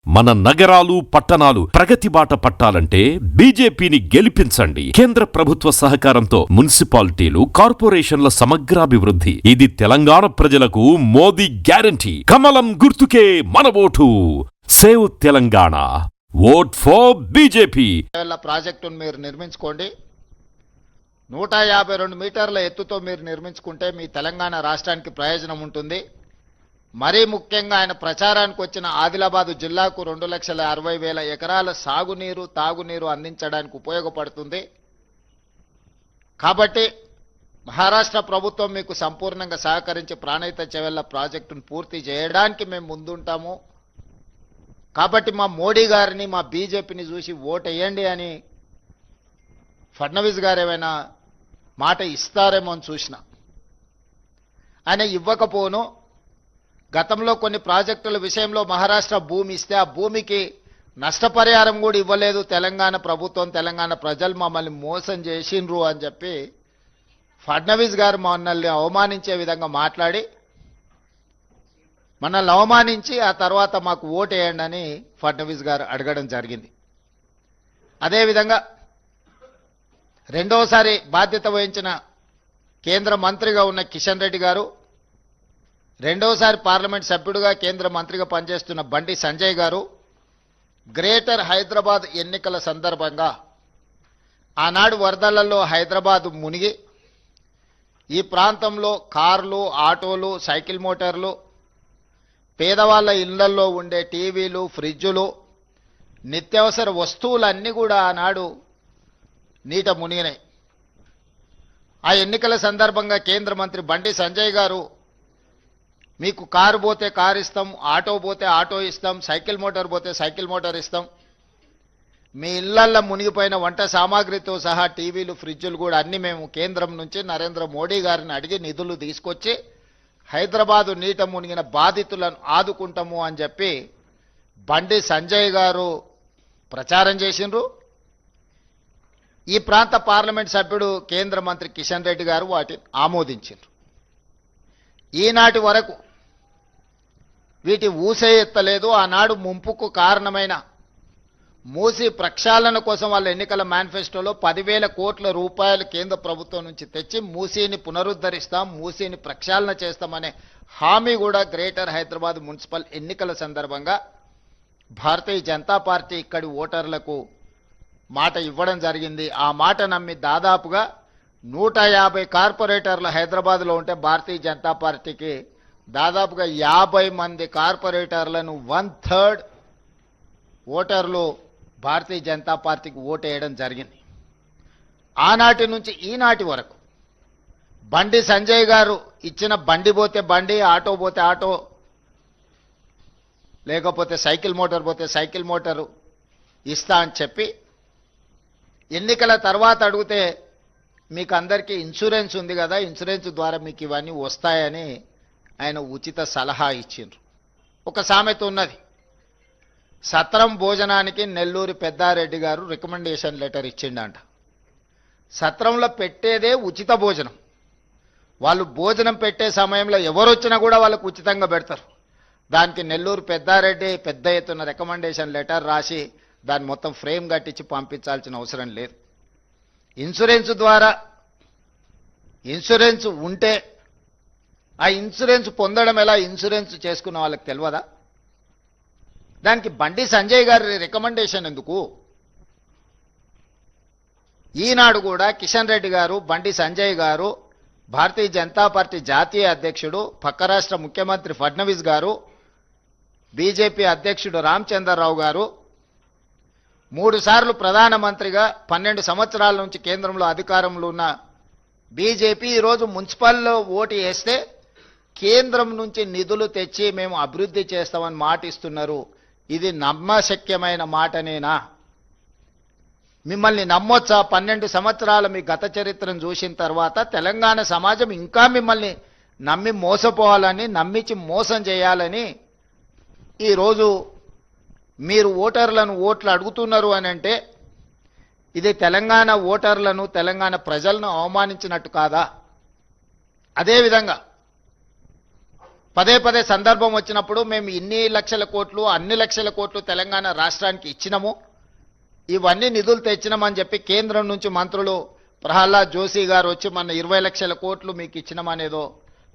మన నగరాలు పట్టణాలు ప్రగతి బాట పట్టాలంటే బీజేపీని గెలిపించండి. కేంద్ర ప్రభుత్వ సహకారంతో మున్సిపాలిటీలు, కార్పొరేషన్ల సమగ్రాభివృద్ధి. ఇది తెలంగాణ ప్రజలకు మోదీ గ్యారంటీ. కమలం గుర్తుకే మన vote. Save Telangana. Vote for BJP. ప్రాజెక్టును మీరు నిర్మించుకోండి. 152 మీటర్ల ఎత్తుతో మీరు నిర్మించుకుంటే మీ తెలంగాణ రాష్ట్రానికి ప్రయోజనం ఉంటుంది. మరీ ముఖ్యంగా ఆయన ప్రచారానికి వచ్చిన ఆదిలాబాద్ జిల్లాకు 2,60,000 ఎకరాల సాగునీరు, తాగునీరు అందించడానికి ఉపయోగపడుతుంది. కాబట్టి మహారాష్ట్ర ప్రభుత్వం మీకు సంపూర్ణంగా సహకరించి ప్రాణహిత చెవెళ్ల ప్రాజెక్టును పూర్తి చేయడానికి మేము ముందుంటాము. కాబట్టి మా మోడీ గారిని, మా బీజేపీని చూసి ఓటేయండి అని ఫడ్నవీస్ గారు ఏమైనా మాట ఇస్తారేమో అని చూసిన. ఆయన ఇవ్వకపోను. గతంలో కొన్ని ప్రాజెక్టుల విషయంలో మహారాష్ట్ర భూమి ఇస్తే ఆ భూమికి నష్టపరిహారం కూడా ఇవ్వలేదు తెలంగాణ ప్రభుత్వం. తెలంగాణ ప్రజలు మమ్మల్ని మోసం చేసిండ్రు అని చెప్పి ఫడ్నవీస్ గారు మనల్ని అవమానించే విధంగా మాట్లాడి, మనల్ని అవమానించి ఆ తర్వాత మాకు ఓటేయండి అని ఫడ్నవీస్ గారు అడగడం జరిగింది. అదేవిధంగా రెండోసారి బాధ్యత వహించిన కేంద్ర మంత్రిగా ఉన్న కిషన్ రెడ్డి గారు, రెండోసారి పార్లమెంట్ సభ్యుడిగా కేంద్ర మంత్రిగా పనిచేస్తున్న బండి సంజయ్ గారు గ్రేటర్ హైదరాబాద్ ఎన్నికల సందర్భంగా ఆనాడు వరదలలో హైదరాబాద్ మునిగి ఈ ప్రాంతంలో కార్లు, ఆటోలు, సైకిల్ మోటార్లు, పేదవాళ్ళ ఇళ్లల్లో ఉండే టీవీలు, ఫ్రిడ్జులు, నిత్యావసర వస్తువులన్నీ కూడా ఆనాడు నీట మునిగినాయి. ఆ ఎన్నికల సందర్భంగా కేంద్ర మంత్రి బండి సంజయ్ గారు, మీకు కారు పోతే కారు ఇస్తాం, ఆటో పోతే ఆటో ఇస్తాం, సైకిల్ మోటార్ పోతే సైకిల్ మోటార్ ఇస్తాం, మీ ఇళ్లల్లో మునిగిపోయిన వంట సామాగ్రితో సహా టీవీలు, ఫ్రిడ్జులు కూడా అన్ని మేము కేంద్రం నుంచి నరేంద్ర మోడీ గారిని అడిగి నిధులు తీసుకొచ్చి హైదరాబాదు నీట మునిగిన బాధితులను ఆదుకుంటాము అని చెప్పి బండి సంజయ్ గారు ప్రచారం చేసిండ్రు. ఈ ప్రాంత పార్లమెంట్ సభ్యుడు కేంద్ర మంత్రి కిషన్ రెడ్డి గారు వాటిని ఆమోదించారు. ఈనాటి వరకు వీటి ఊసే ఎత్తలేదు. ఆనాడు ముంపుకు కారణమైన మూసీ ప్రక్షాళన కోసం వాళ్ళ ఎన్నికల మేనిఫెస్టోలో 10,000 కోట్ల రూపాయలు కేంద్ర ప్రభుత్వం నుంచి తెచ్చి మూసీని పునరుద్ధరిస్తాం, మూసీని ప్రక్షాళన చేస్తామనే హామీ కూడా గ్రేటర్ హైదరాబాద్ మున్సిపల్ ఎన్నికల సందర్భంగా భారతీయ జనతా పార్టీ ఇక్కడి ఓటర్లకు మాట ఇవ్వడం జరిగింది. ఆ మాట నమ్మి దాదాపుగా 150 కార్పొరేటర్లు హైదరాబాద్లో ఉంటే భారతీయ జనతా పార్టీకి దాదాపుగా 50 మంది కార్పొరేటర్లను 1/3 ఓటర్లు భారతీయ జనతా పార్టీకి ఓటేయడం జరిగింది. ఆనాటి నుంచి ఈనాటి వరకు బండి సంజయ్ గారు ఇచ్చిన బండి పోతే బండి, ఆటో పోతే ఆటో, లేకపోతే సైకిల్ మోటార్ పోతే సైకిల్ మోటారు ఇస్తా అని చెప్పి ఎన్నికల తర్వాత అడిగితే మీకు అందరికీ ఇన్సూరెన్స్ ఉంది కదా, ఇన్సూరెన్స్ ద్వారా మీకు ఇవన్నీ వస్తాయని ఆయన ఉచిత సలహా ఇచ్చిండ్రు. ఒక సామెత ఉన్నది, సత్రం భోజనానికి నెల్లూరి పెద్దారెడ్డి గారు రికమెండేషన్ లెటర్ ఇచ్చిండంట. సత్రంలో పెట్టేదే ఉచిత భోజనం. వాళ్ళు భోజనం పెట్టే సమయంలో ఎవరు వచ్చినా కూడా వాళ్ళకు ఉచితంగా పెడతారు. దానికి నెల్లూరు పెద్దారెడ్డి పెద్ద ఎత్తున రికమెండేషన్ లెటర్ రాసి దాన్ని మొత్తం ఫ్రేమ్ కట్టించి పంపించాల్సిన అవసరం లేదు. ఇన్సూరెన్స్ ద్వారా ఇన్సూరెన్స్ ఉంటే ఆ ఇన్సూరెన్స్ పొందడం ఎలా, ఇన్సూరెన్స్ చేసుకున్న వాళ్ళకి తెలియదా? దానికి బండి సంజయ్ గారి రికమెండేషన్ ఎందుకు? ఈనాడు కూడా కిషన్ రెడ్డి గారు, బండి సంజయ్ గారు, భారతీయ జనతా పార్టీ జాతీయ అధ్యక్షుడు, పక్క రాష్ట్ర ముఖ్యమంత్రి ఫడ్నవీస్ గారు, బీజేపీ అధ్యక్షుడు రామచంద్రరావు గారు 3 సార్లు ప్రధానమంత్రిగా 12 సంవత్సరాల నుంచి కేంద్రంలో అధికారంలో ఉన్న బీజేపీ ఈరోజు మున్సిపల్లో ఓటు వేస్తే కేంద్రం నుంచి నిధులు తెచ్చి మేము అభివృద్ధి చేస్తామని మాట ఇస్తున్నారు. ఇది నమ్మశక్యమైన మాటనేనా? మిమ్మల్ని నమ్మొచ్చా? 12 సంవత్సరాల మీ గత చరిత్రను చూసిన తర్వాత తెలంగాణ సమాజం ఇంకా మిమ్మల్ని నమ్మి మోసపోవాలని, నమ్మించి మోసం చేయాలని ఈరోజు మీరు ఓటర్లను ఓట్లు అడుగుతున్నారు అని అంటే ఇది తెలంగాణ ఓటర్లను, తెలంగాణ ప్రజలను అవమానించినట్టు కాదా? అదేవిధంగా పదే పదే సందర్భం వచ్చినప్పుడు మేము ఇన్ని లక్షల కోట్లు అన్ని లక్షల కోట్లు తెలంగాణ రాష్ట్రానికి ఇచ్చినాము, ఇవన్నీ నిధులు తెచ్చినామని చెప్పి కేంద్రం నుంచి మంత్రులు ప్రహ్లాద్ జోషి గారు వచ్చి మన 20 లక్షల కోట్లు మీకు ఇచ్చినామనేదో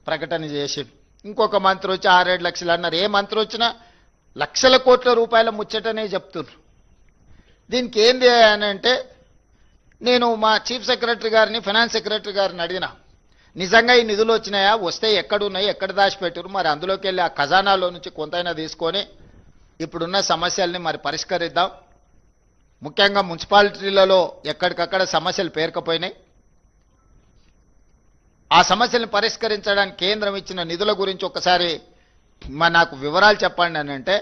ప్రకటన చేసి, ఇంకొక మంత్రి వచ్చి 6-7 లక్షలు అన్నారు. ఏ మంత్రి వచ్చినా లక్షల కోట్ల రూపాయల ముచ్చటనే చెప్తున్నారు. దీనికి ఏంది అని అంటే, నేను మా చీఫ్ సెక్రటరీ గారిని ఫైనాన్స్ సెక్రటరీ గారిని అడిగినా, నిజంగా ఈ నిధులు వచ్చినాయా, వస్తే ఎక్కడున్నాయి, ఎక్కడ దాచిపెట్టారు, మరి అందులోకి వెళ్ళి ఆ ఖజానాలో నుంచి కొంతైనా తీసుకొని ఇప్పుడున్న సమస్యల్ని మరి పరిష్కరిద్దాం. ముఖ్యంగా మున్సిపాలిటీలలో ఎక్కడికక్కడ సమస్యలు పేరుకుపోయినాయి. ఆ సమస్యలను పరిష్కరించడానికి కేంద్రం ఇచ్చిన నిధుల గురించి ఒకసారి నాకు వివరాలు చెప్పండి అని అంటే,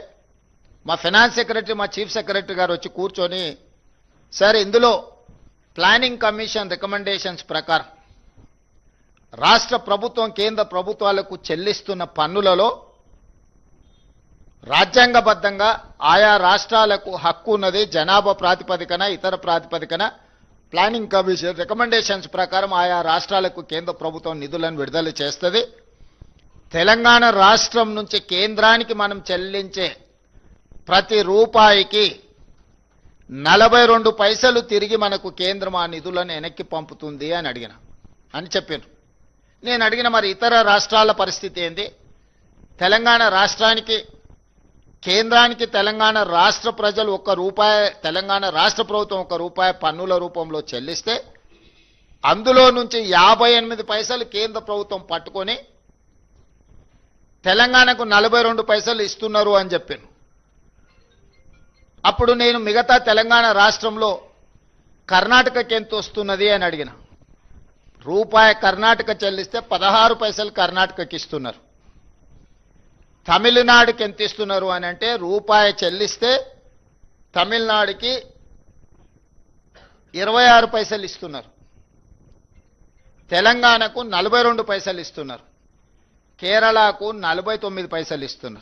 మా ఫైనాన్స్ సెక్రటరీ మా చీఫ్ సెక్రటరీ గారు వచ్చి కూర్చొని, సార్ ఇందులో ప్లానింగ్ కమిషన్ రికమెండేషన్స్ ప్రకారం రాష్ట్ర ప్రభుత్వం కేంద్ర ప్రభుత్వాలకు చెల్లిస్తున్న పన్నులలో రాజ్యాంగబద్ధంగా ఆయా రాష్ట్రాలకు హక్కు ఉన్నది. జనాభా ప్రాతిపదికన ఇతర ప్రాతిపదికన ప్లానింగ్ కమిషన్ రికమెండేషన్స్ ప్రకారం ఆయా రాష్ట్రాలకు కేంద్ర ప్రభుత్వం నిధులను విడుదల చేస్తుంది. తెలంగాణ రాష్ట్రం నుంచి కేంద్రానికి మనం చెల్లించే ప్రతి రూపాయికి 42 పైసలు తిరిగి మనకు కేంద్రం ఆ నిధులను వెనక్కి పంపుతుంది అని చెప్పాను. నేను అడిగిన మరి ఇతర రాష్ట్రాల పరిస్థితి ఏంది, తెలంగాణ రాష్ట్రానికి కేంద్రానికి తెలంగాణ రాష్ట్ర ప్రజలు ₹1, తెలంగాణ రాష్ట్ర ప్రభుత్వం ₹1 పన్నుల రూపంలో చెల్లిస్తే అందులో నుంచి 58 పైసలు కేంద్ర ప్రభుత్వం పట్టుకొని తెలంగాణకు 42 పైసలు ఇస్తున్నారు అని చెప్పాను. అప్పుడు నేను మిగతా తెలంగాణ రాష్ట్రంలో కర్ణాటకకి ఎంత వస్తున్నది అని అడిగిన. ₹1 కర్ణాటక చెల్లిస్తే 16 పైసలు కర్ణాటకకి ఇస్తున్నారు. తమిళనాడుకి ఎంత ఇస్తున్నారు అని అంటే, ₹1 చెల్లిస్తే తమిళనాడుకి 26 పైసలు ఇస్తున్నారు, తెలంగాణకు 42 పైసలు ఇస్తున్నారు, కేరళకు 49 పైసలు ఇస్తున్నారు.